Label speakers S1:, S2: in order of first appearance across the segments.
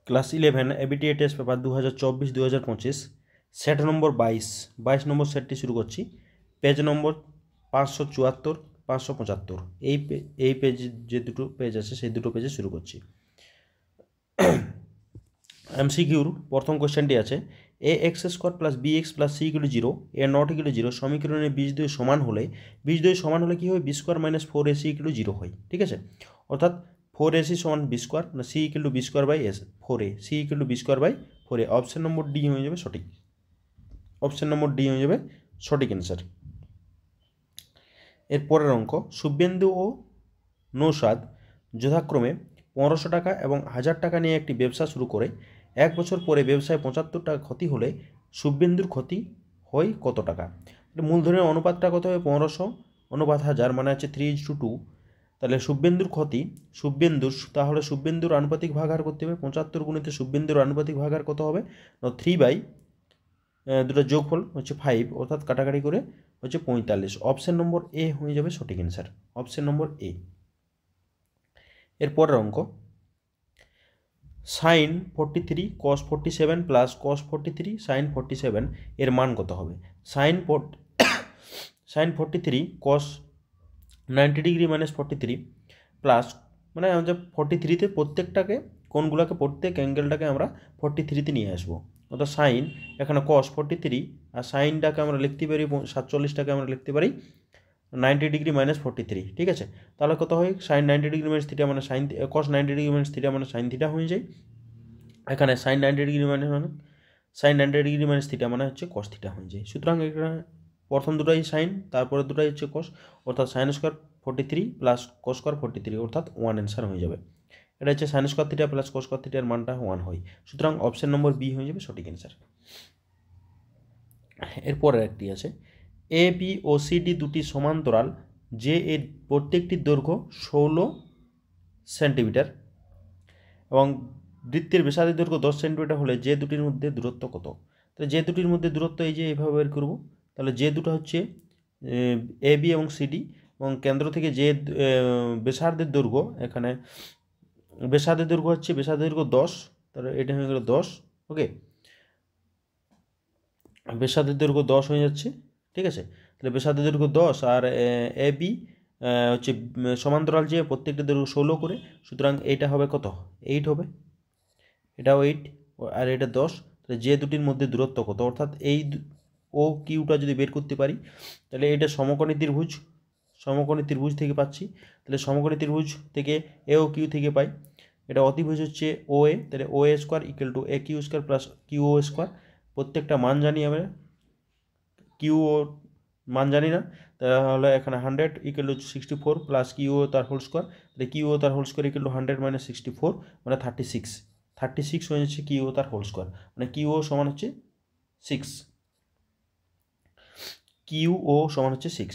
S1: Class 11 ABTA test paper 2024-2025 set number 22 number সেটটি শুরু করছি। পেজ নম্বর 574 575 এই পেজ যে দুটো পেজ আছে সেই দুটো পেজে শুরু করছি। এমসিকিউর প্রথম কোশ্চেনটি আছে a x square plus b x plus c equal 0 a not equal 0 সমীকরণের বীজদ্বয় সমান হলে কী হয় B square minus 4ac equal 0 হয়। ঠিক আছে, অর্থাৎ 4ac সমান বি স্কোয়ার না C equal B square by এস 4a C equal B square by 4a। Option number D হয়ে যাবে সঠিক, অপশন নম্বর ডি হয়ে যাবে সঠিক অ্যান্সার। এর পরের অঙ্ক, শুভেন্দু ও নৌসাদ যথাক্রমে 1500 টাকা এবং 1000 টাকা নিয়ে একটি ব্যবসা শুরু করে 1 বছর পরে ব্যবসায় 75 টাকা ক্ষতি হলে শুভেন্দুর ক্ষতি হয় কত টাকা? মূলধনের অনুপাতটা কত হবে? 1500 অনুপাত 1000 মানে হচ্ছে 3:2। তাহলে তাহলে শুভেন্দুর আনুপাতিক ভাগাহার করতে হবে। 75 গুণিত শুভেন্দুর আনুপাতিক ভাগাহার কত হবে? 3 দুটো যোগফল হচ্ছে 5, অর্থাৎ কাটাকাটি করে হচ্ছে 45। অপশন নম্বর এ হয়ে যাবে সঠিক অ্যান্সার, অপশন নম্বর এ। এর পরের অঙ্ক, সাইন 43 কস 47 প্লাস কস 43 সাইন 47 এর মান কত হবে? সাইন 43 কস 90 ডিগ্রি মাইনাস 43 প্লাস মানে আমাদের 43তে প্রত্যেকটাকে কোনগুলোকে প্রত্যেক অ্যাঙ্গেলটাকে আমরা 43তে নিয়ে আসবো, অর্থাৎ সাইন এখানে কস 43 আর সাইনটাকে আমরা লিখতে পারি 47টাকে আমরা লিখতে পারি 90 ডিগ্রি মাইনাস 43। ঠিক আছে, তাহলে কত হয়? সাইন 90 ডিগ্রি মাইনাস থিটা মানে সাইন কস 90 ডিগ্রি মাইনাস থিটা মানে সাইন থিটা হয়ে যায়। এখানে সাইন 90 ডিগ্রি মাইনাস থিটা মানে হচ্ছে কস থিটা হয়ে যায়। সুতরাং এখানে প্রথম দুটাই সাইন, তারপরে দুটাই হচ্ছে কস, অর্থাৎ sine square 43 plus cos square 43 অর্থাৎ 1 অ্যান্সার হয়ে যাবে। এটা হচ্ছে sine square theta plus cos square থিটার মানটা 1 হয়। সুতরাং অপশন নম্বর বি হয়ে যাবে সঠিক অ্যান্সার। এরপরে একটি আছে A B O C D দুটি সমান্তরাল যে এর প্রত্যেকটির দৈর্ঘ্য 16 সেন্টিমিটার এবং বৃত্তের ব্যাসার্ধের দৈর্ঘ্য 10 সেন্টিমিটার হলে যে দুটির মধ্যে দূরত্ব কত? তাহলে যে দুটির মধ্যে দূরত্ব এই যে এইভাবে বের করব। তাহলে যে দুটো হচ্ছে এ বি এবং সিডি এবং কেন্দ্র থেকে যে ব্যাসার্ধের দৈর্ঘ্য, এখানে ব্যাসার্ধের দৈর্ঘ্য হচ্ছে ব্যাসার্ধের দৈর্ঘ্য 10, তাহলে এটা হয়ে গেল 10। ওকে, ব্যাসার্ধের দৈর্ঘ্য 10 হয়ে যাচ্ছে। ঠিক আছে, তাহলে ব্যাসার্ধের দৈর্ঘ্য 10 আর এ বি হচ্ছে সমান্তরাল যে প্রত্যেকটা দৈর্ঘ্য 16 করে, সুতরাং এইটা হবে কত? 8 হবে, এটাও 8 আর এটা 10। তাহলে যে দুটির মধ্যে দূরত্ব কত, অর্থাৎ এই ও কিউটা যদি বের করতে পারি তাহলে এটা সমকোণী ত্রিভুজ থেকে পাচ্ছি। তাহলে সমকোণী ত্রিভুজ থেকে এ ও কিউ থেকে পাই। এটা অতিভুজ হচ্ছে ও এ, তাহলে O A square equal to A Q square plus Q O square. প্রত্যেকটা মান জানি আমরা, কিউ ও মান জানি না, তাহলে এখানে 100 ইকুয়াল টু 64 প্লাস কিউ ও তার হোল স্কোয়ার, তাহলে কিউ ও তার whole square equal to 100 minus 64 মানে 36 হয়ে যাচ্ছে কিউ ও তার হোল স্কোয়ার, মানে কিউ ও সমান হচ্ছে 6, কিউ ও সমান হচ্ছে 6।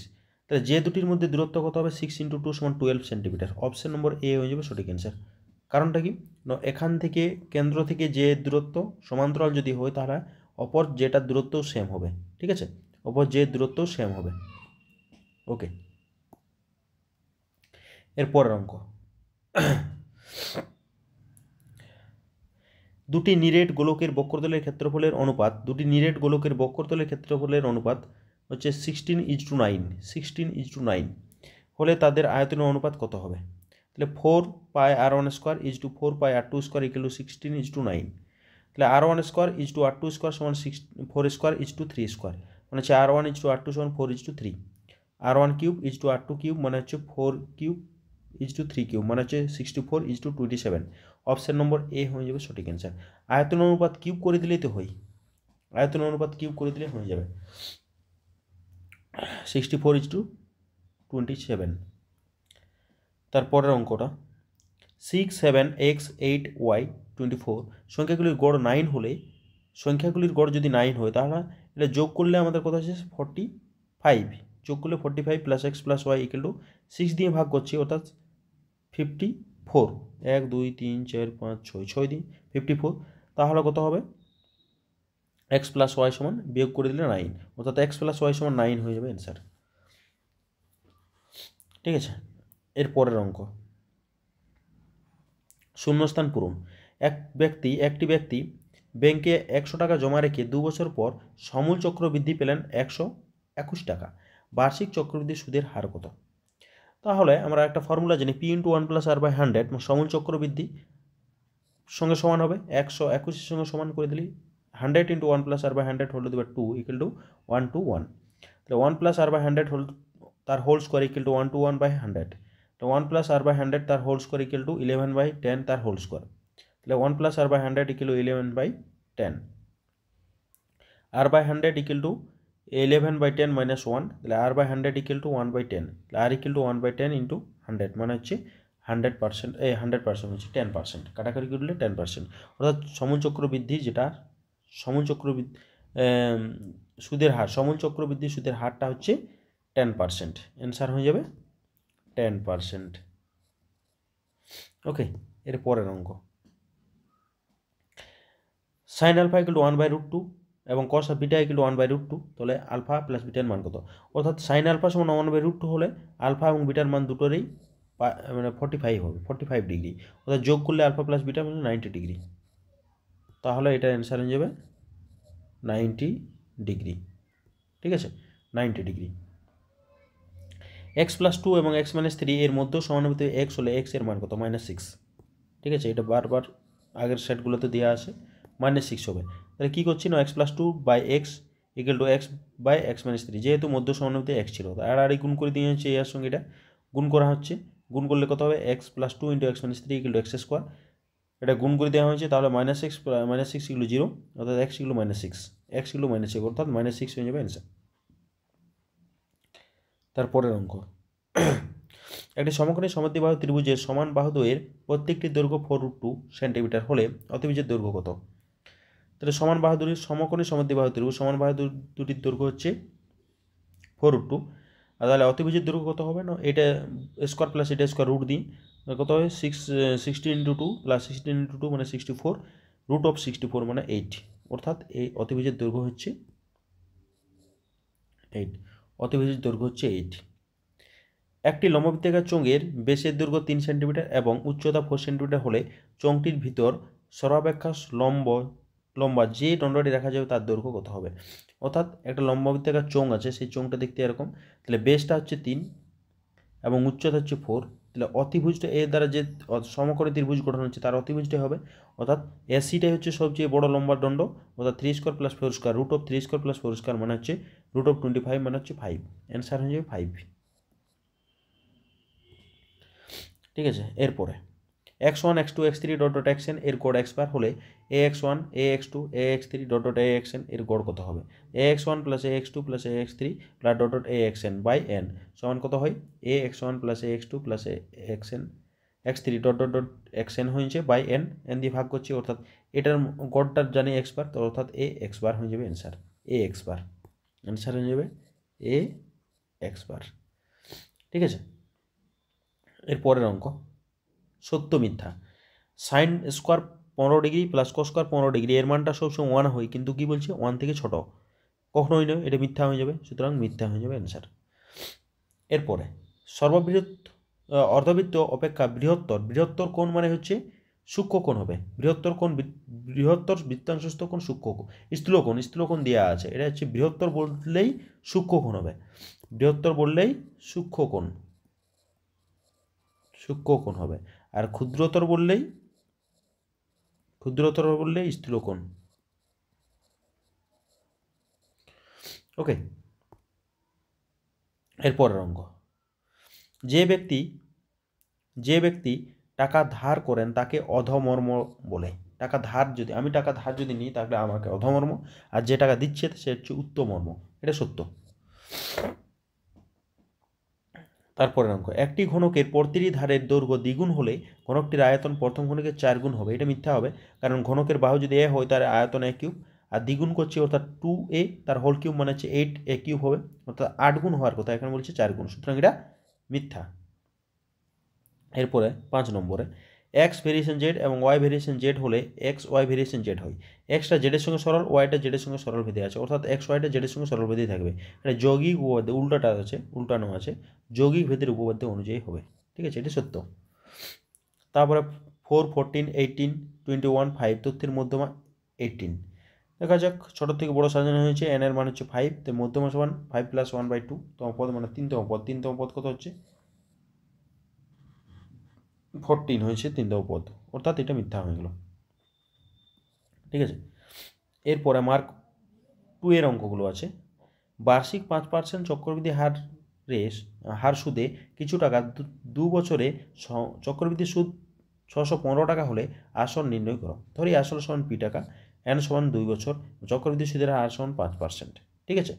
S1: তাহলে যে দুটির মধ্যে দূরত্ব কত হবে? 6 × 2 সমান 12 সেন্টিমিটার। অপশন নম্বর এ হয়ে যাবে সঠিক অ্যান্সার। কারণটা কি? এখান থেকে কেন্দ্র থেকে যে দূরত্ব সমান্তরাল যদি হয় তাহলে অপর যেটার দূরত্ব সেম হবে। ঠিক আছে, অপর যে দূরত্ব সেম হবে। ওকে, এরপরের অঙ্ক, দুটি নিরেট গোলকের বক্রতলের ক্ষেত্রফলের অনুপাত হচ্ছে 16:9 হলে তাদের আয়তনের অনুপাত কত হবে? তাহলে 4πr1² = 4πr2² = 16:9। তাহলে r1² = r2² সমান 4² = 3², মানে হচ্ছে r1 = r2 সমান 4:3। r1³ = r2³ মানে হচ্ছে 4³ = 3³ মানে হচ্ছে 64:27। অপশন নম্বর এ হয়ে যাবে সঠিক অ্যান্সার। আয়তন অনুপাত কিউব করে দিলেই তো হয়, হয়ে যাবে 64:27। তারপরের অঙ্কটা 6, 7, x, 8, y, 24 সংখ্যাগুলির গড় 9 হলে যদি 9 হয় তাহলে এটা যোগ করলে আমাদের কথা হচ্ছে 45, যোগ করলে 45 plus X plus Y equal to 6 দিয়ে ভাগ করছি, অর্থাৎ 54। 1 2 3 4 5 6 দিয়ে 54, তাহলে কত হবে? এক্স প্লাস ওয়াই সমান বিয়োগ করে দিলে 9, অর্থাৎ এক্স প্লাস ওয়াই সমান 9 হয়ে যাবে অ্যান্সার। ঠিক আছে, এর পরের অঙ্ক, শূন্যস্থান পূরণ। একটি ব্যক্তি ব্যাংকে 100 টাকা জমা রেখে 2 বছর পর সমূল চক্রবৃদ্ধি পেলেন 121 টাকা। বার্ষিক চক্রবৃদ্ধি সুদের হার কত? তাহলে আমরা একটা ফর্মুলা জানি, P into 1 plus R by 100 সমূল চক্রবৃদ্ধি সঙ্গে সমান হবে 121 সঙ্গে সমান করে দিলি 100 into 1 plus R by 100 whole to the power 2 equal to 1 to 1। তাহলে 1 প্লাস আর বাই 100 হোল তার whole square equal to 1 to 1 by 100। তো 1 প্লাস আর বাই 100 তার whole square equal to 11 by 10 তার হোল স্কোয়ার। তাহলে 1 plus R by 100 equal to 11 by 10, R by 100 equal to 11 by 10 minus 1। তাহলে আর by 100 equal to 1 by 10। তাহলে আর equal to 1 by 10 into 100 মানে হচ্ছে 100%, 100% হচ্ছে 10%, কাটাকাটি করলে 10%। অর্থাৎ সমূল চক্রবৃদ্ধি যেটা সমূল চক্রবৃদ্ধি সুদের হার, সমূল চক্রবৃদ্ধি সুদের হারটা হচ্ছে 10%। অ্যান্সার হয়ে যাবে 10%। ওকে, এর পরের অঙ্ক, sine alpha equal to 1 by √2 এবং cos beta equal to 1 by √2। তাহলে আলফা প্লাস বিটার মান কত? অর্থাৎ সাইন আলফা সমান 1 বাই √2 হলে আলফা এবং বিটার মান দুটোরই মানে 45 হবে, 45 ডিগ্রি। অর্থাৎ যোগ করলে আলফা প্লাস বিটা মানে 90 ডিগ্রি। তাহলে এটা অ্যান্সার হয়ে যাবে 90 ডিগ্রি। ঠিক আছে, 90 ডিগ্রি। এক্স প্লাস 2 এবং এক্স মাইনাস 3 এর মধ্যে সমানুপাতিক এক্স হলে এক্স এর মান কত? -6। ঠিক আছে, এটা বারবার আগের সেটগুলোতে দেওয়া আছে, -6 হবে। তাহলে কী করছি না, X plus 2 by X equal to X by X minus 3, যেহেতু মধ্য সমানুপাতিক এক্স ছিল আর গুণ করে দিয়ে হচ্ছে এর সঙ্গে এটা গুণ করা হচ্ছে। গুণ করলে কত হবে? X plus 2 into x minus 3 equal to x square. এটা গুণ করে দেওয়া হয়েছে, তাহলে -6 ইকুয়াল 0, অর্থাৎ এক্স ইকুয়াল -6, এক্স ইকুয়াল -6, অর্থাৎ -6 হয়ে যাবে অ্যান্সার। তারপরের অঙ্ক, একটি সমকোণী সমদ্বিবাহু ত্রিভুজের সমান বাহুদ্বয়ের প্রত্যেকটির দৈর্ঘ্য 4√2 সেন্টিমিটার হলে অতিভুজের দৈর্ঘ্য কত? তাহলে সমান বাহুদ্বয়ের সমকোণী সমদ্বিবাহু ত্রিভুজ সমান বাহু দুটির দৈর্ঘ্য হচ্ছে 4√2, আর তাহলে অতিভুজের দৈর্ঘ্য কত হবে না, এটা স্কোয়ার প্লাস এটা স্কোয়ার রুট দিন কত হবে 16 ইন্টু 2 প্লাস 16 ইন্টু 2 মানে 64, √64 মানে 8, অর্থাৎ এই অতিভুজের দৈর্ঘ্য হচ্ছে 8, অতিভুজের দৈর্ঘ্য হচ্ছে 8। একটি লম্ববৃত্তাকার চোঙের বেসের দৈর্ঘ্য 3 সেন্টিমিটার এবং উচ্চতা 4 সেন্টিমিটার হলে চোঙটির ভিতর সর্বাপেক্ষা লম্বা যে দণ্ডটি দেখা যাবে তার দৈর্ঘ্য কত হবে? অর্থাৎ একটা লম্ববৃত্তাকার চোঙ আছে, সেই চোঙটা দেখতে এরকম, তাহলে বেসটা হচ্ছে 3 এবং উচ্চতা হচ্ছে 4, তাহলে অতিভুজটা এর দ্বারা যে সমকোণী ত্রিভুজ গঠন হচ্ছে তার অতিভুজটাই হবে, অর্থাৎ এসিটাই হচ্ছে সবচেয়ে বড় লম্বা দণ্ড, অর্থাৎ 3 square plus 4 square, √3 square plus 4 square মানে হচ্ছে √25 মানে হচ্ছে 5, অ্যান্সার হয়ে যাবে 5। ঠিক আছে, এরপরে x1 x2 x3 dot dot xn এর গড় x বার হলে ax1 ax2 ax3 dot dot axn এর গড় কত হবে? ax1 plus ax2 plus ax3 plus dot dot axn by n সমান কত হয়? ax1 plus ax2 plus axn x3 dot dot dot xn হয়েছে বাই n দিয়ে ভাগ করছি, অর্থাৎ এটার গড়টা জানি x বার, তো অর্থাৎ ax বার হয়ে যাবে অ্যান্সার, ax বার অ্যান্সার হয়ে যাবে ax বার। ঠিক আছে, এর পরের অঙ্ক, সত্য মিথ্যা, sine square 15 degree plus cos square 15 degree এর মানটা সবসময় 1 হয়, কিন্তু কি বলছে 1 থেকে ছোট, কখনোই নয়, এটা মিথ্যা হয়ে যাবে, সুতরাং মিথ্যা হয়ে যাবে অ্যান্সার। এরপরে সর্ববৃহৎ অর্ধবৃত্ত অপেক্ষা বৃহত্তর কোণ মানে হচ্ছে সূক্ষ্ম কোণ হবে, বৃহত্তর বৃত্তাংশস্থ কোণ সূক্ষ্ম কোণ, স্থূলকোণ দেওয়া আছে, এটা হচ্ছে বৃহত্তর বললেই সূক্ষ্ম কোণ হবে, বৃহত্তর বললেই সূক্ষ্ম কোণ হবে, আর ক্ষুদ্রতর বললেই স্থূলকোণ। ওকে, এরপরের অঙ্ক, যে ব্যক্তি টাকা ধার করেন তাকে অধমর্ম বলে। আমি টাকা ধার যদি নিই তাহলে আমাকে অধমর্ম, আর যে টাকা দিচ্ছে সে হচ্ছে উত্তমর্ম, এটা সত্য। তারপরের অঙ্ক, একটি ঘনকের প্রতিটি ধারের দৈর্ঘ্য দ্বিগুণ হলে ঘনকটির আয়তন প্রথম ঘনকের 4 গুণ হবে, এটা মিথ্যা হবে, কারণ ঘনকের বাহু যদি a হয় তার আয়তন a কিউব, আর দ্বিগুণ করছি অর্থাৎ 2a তার হোল কিউব মানে হচ্ছে 8a কিউব হবে, অর্থাৎ 8 গুণ হওয়ার কথা, এখানে বলছে 4 গুণ, সুতরাং এটা মিথ্যা। এরপরে 5 নম্বরে, এক্স ভেরিয়েশন জেড এবং ওয়াই ভেরিয়েশন জেড হলে এক্স ওয়াই ভেরিয়েশন জেড হয়, এক্সটা জেডের সঙ্গে সরল, ওয়াইটা জেডের সঙ্গে সরল ভেদে আছে, অর্থাৎ এক্স ওয়াইটা জেডের সঙ্গে সরল ভেদেই থাকবে, এটা যৌগিক উপপাদ্য উল্টানো আছে, যৌগিক ভেদের উপপাদ্য অনুযায়ী হবে। ঠিক আছে, এটা সত্য। তারপরে 4, 14, 18, 21 5 তথ্যের মধ্যমা 18। দেখা যাক ছোটো থেকে বড় সাজানো হয়েছে। এন এর মান হচ্ছে 5, তো মধ্যমা সমান 5 + 1/2 তম পদ মানে 3তম পদ। 3তম পদ কত হচ্ছে 14 হয়েছে 3তম পদ, অর্থাৎ এটা মিথ্যা হয়ে গেল। ঠিক আছে, এরপরে মার্ক 2 এর অঙ্কগুলো আছে। বার্ষিক 5% চক্রবৃদ্ধি হার সুদে কিছু টাকা 2 বছরে চক্রবৃদ্ধি সুদ 615 টাকা হলে আসল নির্ণয় করো। ধরি আসল সমান পি টাকা, এন সমান 2 বছর, চক্রবৃদ্ধি সুদের হার সমান 5%। ঠিক আছে,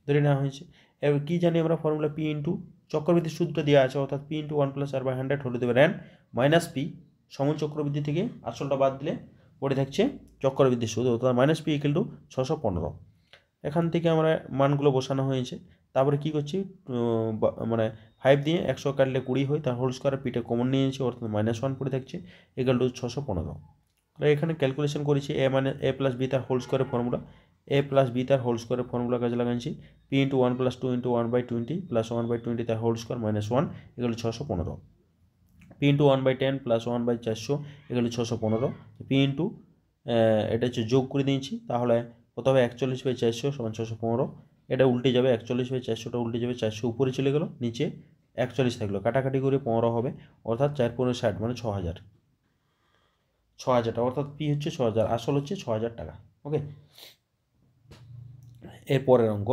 S1: ধরে নেওয়া হয়েছে। এবার কী জানি আমরা ফর্মুলা পি ইন্টু চক্রবৃদ্ধি সুদটা দেওয়া আছে, অর্থাৎ পি ইন্টু 1 + r/100 হলে দেবে এন মাইনাস পি সমান চক্রবৃদ্ধি থেকে আসলটা বাদ দিলে পড়ে থাকছে চক্রবৃদ্ধি সুদ, অর্থাৎ মাইনাস পি = 615। এখান থেকে আমরা মানগুলো বসানো হয়েছে। তারপরে কী করছি, মানে 5 দিয়ে 100 কাটলে 20 হয়, তার হোল স্কোয়ার পিটা কমন নিয়েছি, অর্থাৎ -1 পড়ে থাকছে = 615। এখানে ক্যালকুলেশন করেছি a + b তার হোল স্কোয়ারের ফর্মুলা, a + b তার হোল স্কোয়ারের ফর্মুলা কাজে লাগাচ্ছি। p × 1 + 2 × 1/20 + 1/20 তার হোল স্কোয়ার -1 = 615। p × 1/10 + 1/400 = 615। p × এটা হচ্ছে যোগ করে দিয়েছি, তাহলে কত হবে 41/400 = 615। এটা উল্টে যাবে, 41/400টা উল্টে যাবে, 400 উপরে চলে গেল, নিচে 41 থাকলো, কাটাকাটি করে 15 হবে, অর্থাৎ 4 × 15 = 60, মানে 6000 টাকা, অর্থাৎ পি হচ্ছে 6000, আসল হচ্ছে 6000 টাকা। ওকে, এরপরের অঙ্ক,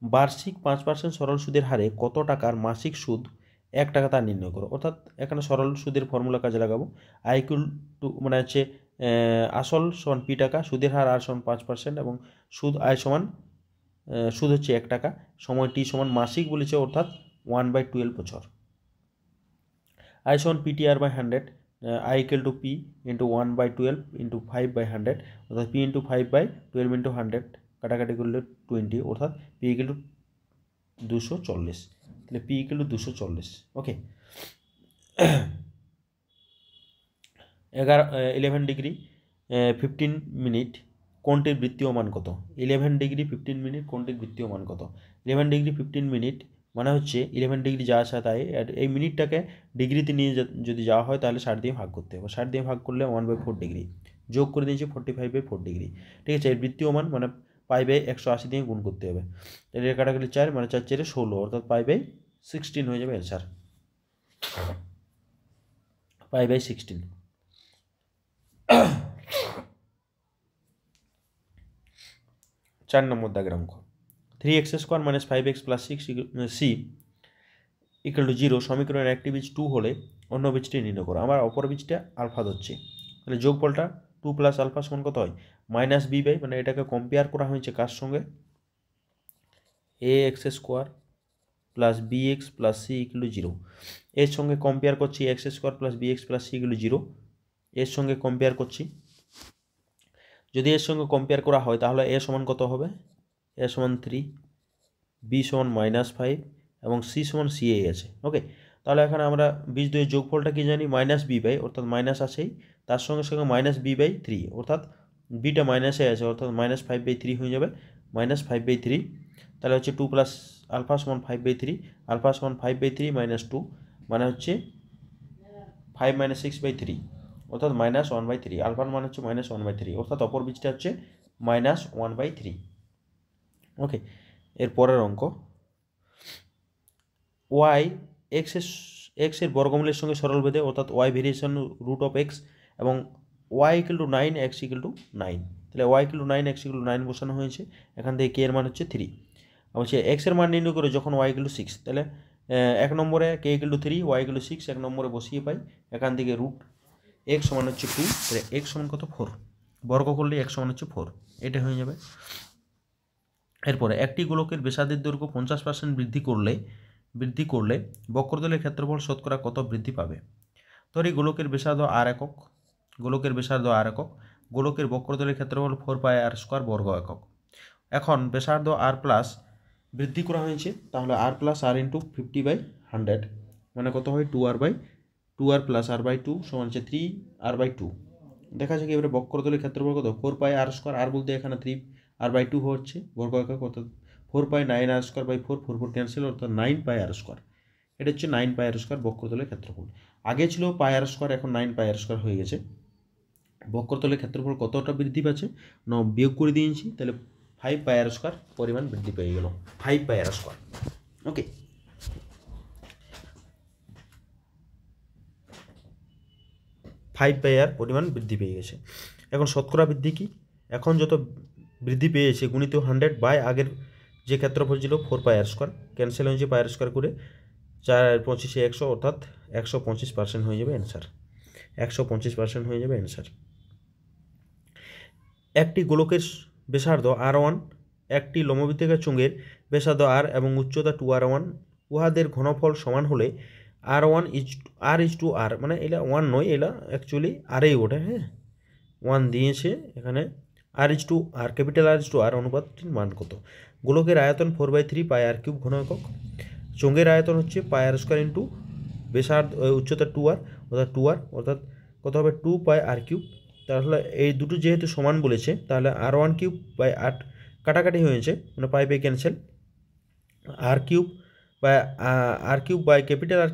S1: বার্ষিক 5% সরল সুদের হারে কত টাকার মাসিক সুদ 1 টাকা তা নির্ণয় করো। অর্থাৎ এখানে সরল সুদের ফর্মুলা কাজে লাগাবো। আই ইকুয়াল টু মানে হচ্ছে আসল সমান পি টাকা, সুদের হার আর সমান 5%, এবং সুদ আয় সমান সুদ হচ্ছে 1 টাকা, সময় টি সমান মাসিক বলেছে, অর্থাৎ 1/12 বছর। আই সমান PTR/100, I equal to P into 1/12 into 5/100, অর্থাৎ পি ইন্টু 5/12 ইন্টু 100, কাটাকাটি করলে 20, অর্থাৎ পি ইকুয়াল টু 240। তাহলে P equal to 240। Okay, 11 degree 15 minute কোণটির বৃত্তীয় মান কত? 11 ডিগ্রি 15 মিনিট কোণটির বৃত্তীয় মান কত? 11 ডিগ্রি 15 মিনিট মানে হচ্ছে 11 ডিগ্রি যা আসা তাই, এই মিনিটটাকে ডিগ্রিতে নিয়ে যদি যাওয়া হয় তাহলে 60 দিয়ে ভাগ করতে হবে। 60 দিয়ে ভাগ করলে 1/4 ডিগ্রি, যোগ করে দিয়েছি 45/4 ডিগ্রি। ঠিক আছে, এর বৃত্তীয় মান মানে π/180 দিয়ে গুণ করতে হবে। তাহলে এর কাটাকাটি 4, মানে 4 × 4 = 16, অর্থাৎ π/16 হয়ে যাবে অ্যান্সার, π/16। 4 নম্বর দাগের অঙ্ক, 3x² - 5x + 6c = 0 সমীকরণের একটি বীজ 2 হলে অন্য বীজটি নির্ণয় করো। আমার অপর বীজটা আলফা ধরছি, তাহলে যোগফলটা 2 + আলফা সমান কত হয় -b/, মানে এটাকে কম্পেয়ার করা হয়েছে কার সঙ্গে, ax² + bx + c = 0। এর সঙ্গে কম্পেয়ার করছি x² + bx + c = 0, এর সঙ্গে কম্পেয়ার করছি। যদি এর সঙ্গে কম্পেয়ার করা হয় তাহলে এ সমান কত হবে, এ সমান 3, বি সমান -5 এবং সি সমান c আছে। ওকে, তাহলে এখানে আমরা বীজ দুইয়ের যোগফলটা কি জানি -b/, অর্থাৎ মাইনাস আছেই, তার সঙ্গে সঙ্গে -b/3, অর্থাৎ বিটা মাইনাসে আছে, অর্থাৎ -5/3 হয়ে যাবে, -5/3। তাহলে হচ্ছে 2 + আলফা সমান 5/3, আলফা সমান 5/3 - 2, মানে হচ্ছে 5 - 6/3, অর্থাৎ -1/3। আলফার মান হচ্ছে -1/3, অর্থাৎ অপর বীজটা হচ্ছে -1/3। ওকে, এর পরের অঙ্ক, x এর বর্গমূলের সঙ্গে সরল বেঁধে, অর্থাৎ y ভেরিয়েশন √x, এবং y = 9, x = 9। তাহলে y = 9, x = 9 বসানো হয়েছে। এখান থেকে k এর মান হচ্ছে 3, বলছে x এর মান নির্ণয় করে যখন y = 6। তাহলে 1 নম্বরে k = 3, y = 6, 1 নম্বরে বসিয়ে পাই। এখান থেকে √x সমান হচ্ছে 2, তাহলে x সমান কত 4, বর্গ করলে x সমান হচ্ছে 4, এটা হয়ে যাবে। এরপরে একটি গোলকের ব্যাসার্ধের দৈর্ঘ্য 50% বৃদ্ধি করলে বক্রতলের ক্ষেত্রফল শতকরা কত বৃদ্ধি পাবে? ধরি গোলকের ব্যাসার্ধ r একক, গোলকের বক্রতলের ক্ষেত্রফল 4πr² বর্গ একক। এখন ব্যাসার্ধ r প্লাস বৃদ্ধি করা হয়েছে, তাহলে r + r × 50/100 মানে কত হয় 2r + r/2 সমান হচ্ছে 3r/2। দেখা যাক এবারে বক্রতলের ক্ষেত্রফল কত, 4πr², r বলতে এখানে 3r/2 হচ্ছে বর্গ একক, অর্থাৎ 4π9r²/4, 4 ক্যান্সেল, অর্থাৎ 9πr²। এটা হচ্ছে 9πr² বক্রতলের ক্ষেত্রফল। আগে ছিল πr², এখন 9πr² হয়ে গেছে। বক্রতলের ক্ষেত্রফল কতটা বৃদ্ধি পাচ্ছে না বিয়োগ করে দিয়েছি, তাহলে 5 পাই আর স্কোয়ার পরিমাণ বৃদ্ধি পেয়ে গেল, 5 পাই আর স্কোয়ার। ওকে, 5 পাই আর পরিমাণ বৃদ্ধি পেয়ে গেছে। এখন শতকরা বৃদ্ধি কি? এখন যত বৃদ্ধি পেয়েছে গুণিত 100 বাই আগের যে ক্ষেত্রফল ছিল 4 পাই আর স্কোয়ার, ক্যান্সেল হয়েছে পাই আর স্কোয়ার করে, 4 আর 25 100, অর্থাৎ 125% হয়ে যাবে অ্যান্সার, 125% হয়ে যাবে অ্যান্সার। একটি গোলকের ব্যাসার্ধ R1, একটি লম্ববৃত্তাকার চোঙের ব্যাসার্ধ R এবং উচ্চতা 2R1, উহাদের ঘনফল সমান হলে R1 মানে এটা 1 নয়, এটা অ্যাকচুয়ালি আরই ওঠে, হ্যাঁ 1 দিয়েছে এখানে, R ক্যাপিটাল R অনুপাতটির মান কত? গোলকের আয়তন 4/3 পাই আর কিউব ঘন একক, চোঙের আয়তন হচ্ছে পাই আর স্কোয়ার ইন্টু ব্যাসার্ধ উচ্চতা 2R, অর্থাৎ কত হবে 2 পাই আর কিউব। তাহলে এই দুটো যেহেতু সমান বলেছে, তাহলে R1 কিউব বাই 8 কাটাকাটি হয়েছে, মানে pi by cancel, R cube by capital R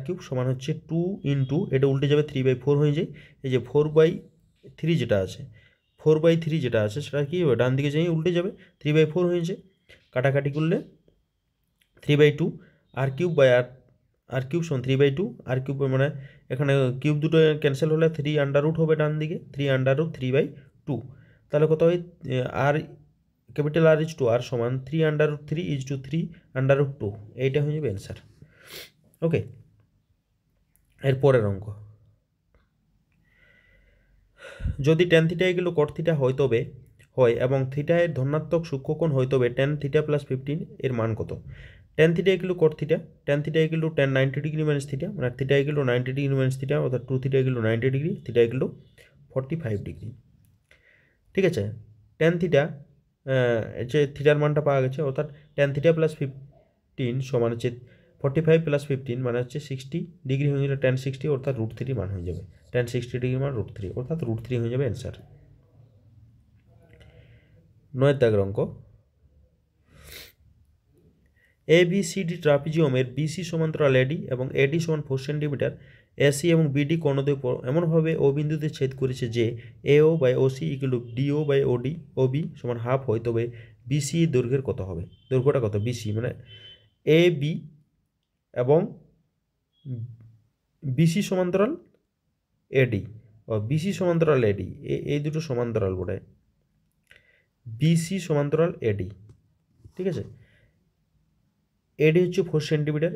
S1: cube সমান হচ্ছে 2 ইন্টু, এটা উল্টে যাবে 3/4 হয়ে যায়, এই যে 4/3 যেটা আছে, 4/3 যেটা আছে সেটা কী হবে, ডান দিকে যাই উল্টে যাবে, 3/4 হয়েছে, কাটাকাটি করলে 3/2, আর কিউব সমান 3/2, আর কিউব মানে এখানে কিউব দুটো ক্যান্সেল হলে 3 হবে ডান দিকে, 3/3/2, তাহলে কত হয় আর ক্যাপিটাল R সমান 3/3 এইটা হয়ে যাবে অ্যান্সার। ওকে, এর পরের অঙ্ক, যদি tan θ = cot θ হয় এবং থিটা এর ধনাত্মক সূক্ষ্মকোণ হয় তবে tan θ + 15 এর মান কত? tan θ = cot θ, tan θ = tan 90 degree minus θ, মানে θ = 90 ডিগ্রি মাইনাস θ, অর্থাৎ 2θ = 90 ডিগ্রি, θ = 45 ডিগ্রি। ঠিক আছে, tan θ যে থিটার মানটা পাওয়া গেছে, অর্থাৎ tan θ + 15 সমান হচ্ছে 45 + 15 মানে হচ্ছে 60 ডিগ্রি হয়ে গেলে tan 60, অর্থাৎ √3 মান হয়ে যাবে, tan 60 ডিগ্রি মান √3, অর্থাৎ √3 হয়ে যাবে অ্যান্সার। 9 দাগের অঙ্ক, ABCD ট্রাপিজিয়ামের BC সমান্তরাল AD এবং AD সমান 4 সেন্টিমিটার, AC এবং BD কোণদ্বয় এমনভাবে O বিন্দুতে ছেদ করেছে যে AO by OC = DO by OB সমান হাফ হয়, তবে BC দৈর্ঘ্যের কত হবে? দৈর্ঘ্যটা কত? BC মানে AB এবং BC সমান্তরাল AD, BC সমান্তরাল AD, এই দুটো সমান্তরাল বটে, BC সমান্তরাল AD, ঠিক আছে, AD হচ্ছে 4 সেন্টিমিটার,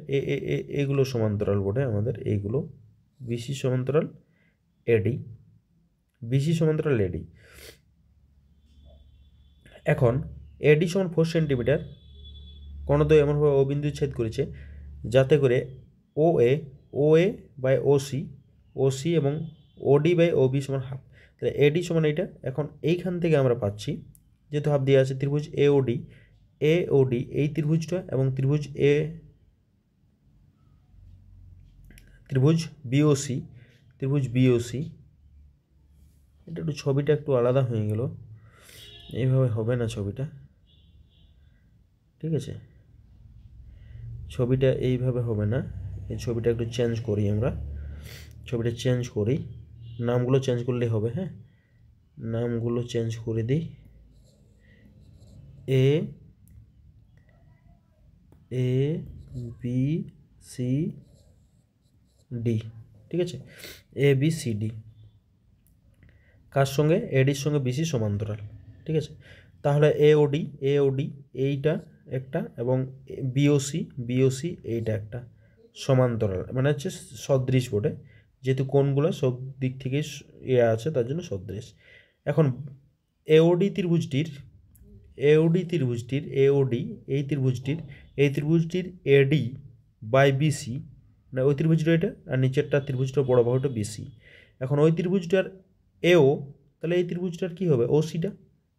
S1: এগুলো সমান্তরাল বটে আমাদের, এইগুলো BC সমান্তরাল AD, BC সমান্তরাল AD। এখন AD সমান 4 সেন্টিমিটার, কোণদ্বয় এমনভাবে ও বিন্দু ছেদ করেছে যাতে করে OA বাই OC এবং OD বাই OB সমান হাফ, তাহলে AD সমান এইটা। এখন এইখান থেকে আমরা পাচ্ছি, যেহেতু হাফ দিয়ে আছে, ত্রিভুজ AOD এই ত্রিভুজটা এবং ত্রিভুজ BOC, এটা একটু ছবিটা একটু আলাদা হয়ে গেল, এইভাবে হবে না ছবিটা, ঠিক আছে, ছবিটা এইভাবে হবে না, এই ছবিটা একটু চেঞ্জ করি, আমরা ছবিটা চেঞ্জ করি, নামগুলো চেঞ্জ করলেই হবে, হ্যাঁ নামগুলো চেঞ্জ করে দিই, ABCD, ঠিক আছে, ABCD কার সঙ্গে? ADর সঙ্গে BC সমান্তরাল, ঠিক আছে, তাহলে AOD এইটা একটা এবং BOC এইটা একটা সমান্তরাল, মানে হচ্ছে সদৃশ বটে, যেহেতু কোণগুলো সব দিক থেকে আছে তার জন্য সদৃশ। এখন AOD ত্রিভুজটির AD বাই BC, মানে ওই ত্রিভুজটা এটা, আর নিচেরটা ত্রিভুজটা বড় বাহুটা BC। এখন ওই ত্রিভুজটার AO, তাহলে এই ত্রিভুজটার কী হবে? OCটা,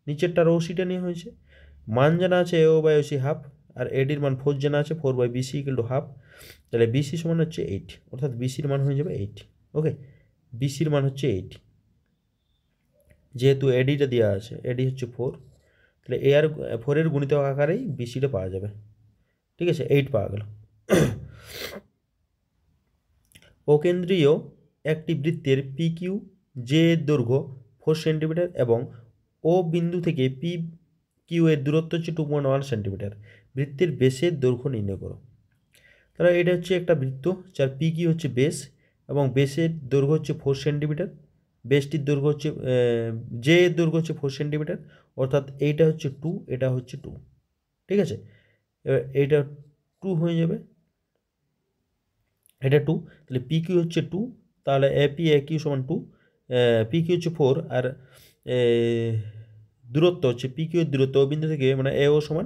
S1: নিচেরটার OCটা নিয়ে হয়েছে, মান জানা আছে AO বাই OC হাফ, আর ADর মান 4 জানা আছে, 4/BC = হাফ, তাহলে BC সমান হচ্ছে 8, অর্থাৎ BCর মান হয়ে যাবে 8। ওকে, BCর মান হচ্ছে 8, যেহেতু ADটা দেওয়া আছে, AD হচ্ছে 4, তাহলে 4 গুণিতক আকারেই BCটা পাওয়া যাবে, ঠিক আছে, 8 পাওয়া গেল। অকেন্দ্রীয় একটি বৃত্তের PQ জে এর দৈর্ঘ্য 4 সেন্টিমিটার এবং ও বিন্দু থেকে পি কিউ এর দূরত্ব হচ্ছে 2.1 সেন্টিমিটার। বৃত্তের বেসের দৈর্ঘ্য নির্ণয় করো। তাহলে এটা হচ্ছে একটা বৃত্ত যার পি কিউ হচ্ছে বেস এবং বেসের দৈর্ঘ্য হচ্ছে 4 সেন্টিমিটার। বেসটির দৈর্ঘ্য হচ্ছে জে এর দৈর্ঘ্য হচ্ছে 4 সেন্টিমিটার, অর্থাৎ এইটা হচ্ছে 2, এটা হচ্ছে 2। ঠিক আছে, এবার এইটা 2 হয়ে যাবে, এটা 2, তাহলে পি কিউ হচ্ছে 2, তাহলে এ কিউ সমান 2, পি কিউ হচ্ছে 4 আর দূরত্ব হচ্ছে পি কিউ এর দূরত্ব ও বিন্দু থেকে মানে এও সমান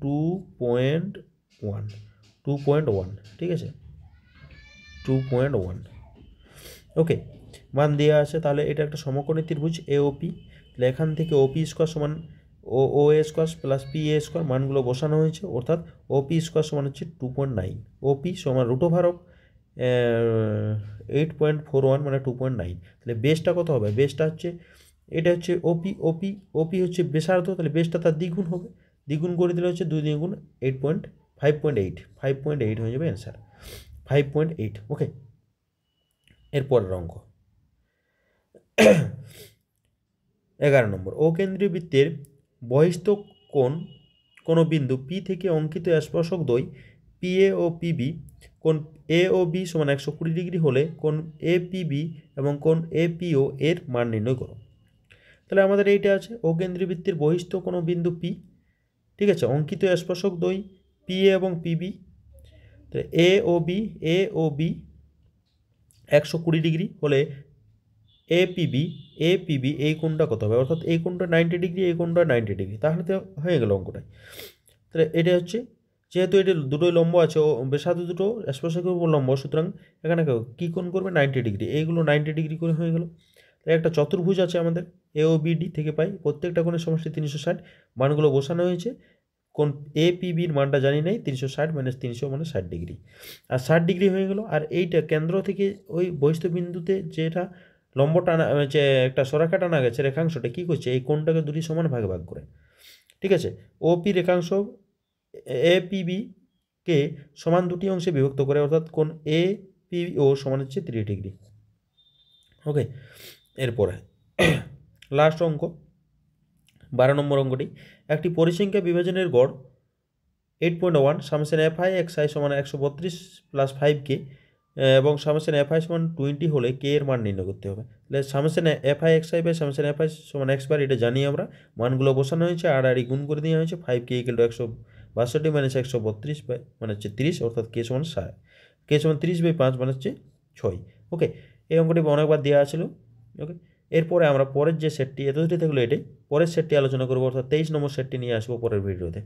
S1: 2.1, 2.1, ঠিক আছে, 2.1। ওকে, মান দেওয়া আছে। তাহলে এটা একটা সমকোণী ত্রিভুজ এওপি। তাহলে এখান থেকে ওপি স্কোয়ার সমান O A square plus P A square মানগুলো বসানো হয়েছে, অর্থাৎ ওপি স্কোয়ার সমান হচ্ছে 2.9। ওপি সমান রুট ওভার অফ 8.41 মানে 2.9। তাহলে বেসটা কত হবে? বেসটা হচ্ছে এটা হচ্ছে ওপি, ওপি হচ্ছে বেসার্ধ, তাহলে বেসটা তার দ্বিগুণ হবে। দ্বিগুণ করে দিলে হচ্ছে 2 দ্বিগুণ 5.8 হয়ে যাবে অ্যান্সার, 5.8। ওকে, এরপরের অঙ্ক 11 নম্বর। ও কেন্দ্রীয় বৃত্তের বহিস্থ কোণ কোনো বিন্দু পি থেকে অঙ্কিত স্পর্শক দ্বয় পি এ ও পিবি, কোণ এ ও বি সমান 120 ডিগ্রি হলে কোণ এ পিবি এবং কোণ এ পিও এর মান নির্ণয় করো। তাহলে আমাদের এইটা আছে ও কেন্দ্রীয় বৃত্তের বহিস্থ কোনো বিন্দু পি, ঠিক আছে, অঙ্কিত স্পর্শক দ্বয় পি এ এবং পিবি। তাহলে এ ও বি 120 ডিগ্রি হলে এপিবি এই কোণটা কত হবে? অর্থাৎ এই কোণটা 90 ডিগ্রি, এই কোণটা 90 ডিগ্রি, তাহলে তো হয়ে গেল অঙ্কটাই। তাহলে এটা হচ্ছে যেহেতু এটা দুটোই লম্ব আছে ও বেসার্ধ দুটো স্পর্শকের উপর লম্ব, সুতরাং এখানে কী কোণ করবে? 90 ডিগ্রি, এইগুলো 90 ডিগ্রি করে হয়ে গেল। তাই একটা চতুর্ভুজ আছে আমাদের এ ও বিডি থেকে পাই প্রত্যেকটা কোণের সমষ্টি 360, মানগুলো বসানো হয়েছে। কোণ এ পিবির মানটা জানি নাই, 360 মাইনাস 300 মানে 60 ডিগ্রি, আর 60 ডিগ্রি হয়ে গেল। আর এইটা কেন্দ্র থেকে ওই বহিস্থ বিন্দুতে যেটা লম্ব টানা, যে একটা সরাখা টানা গেছে রেখাংশটা কী করছে? এই কোণটাকে দুটি সমান ভাগে ভাগ করে, ঠিক আছে, ওপি রেখাংশ এ পিবিকে সমান দুটি অংশে বিভক্ত করে, অর্থাৎ কোণ এ পিও সমান হচ্ছে 30 ডিগ্রি। ওকে, এরপরে লাস্ট অঙ্ক 12 নম্বর অঙ্কটি। একটি পরিসংখ্যা বিভাজনের গড় 8.1 summation F I X I সমান 132 প্লাস 5K এবং সামেশন এফ আই সমান 20 হলে কে এর মান নির্ণয় করতে হবে। তাহলে summation F I X I by summation F I সমান এক্স বার, এটা জানি আমরা, মানগুলো বসানো হয়েছে আর গুণ করে দেওয়া হয়েছে। 5K = 162 মাইনাস 132 বাই মানে হচ্ছে 30, অর্থাৎ কে সমান 30 বাই 5 মানে হচ্ছে 6। ওকে, এই অঙ্কটি অনেকবার দেওয়া ছিল। ওকে, এরপরে আমরা পরের যে সেটটি এতটি থাকলো এটাই পরের সেটটি আলোচনা করবো, অর্থাৎ 23 নম্বর সেটটি নিয়ে আসবো পরের ভিডিওতে।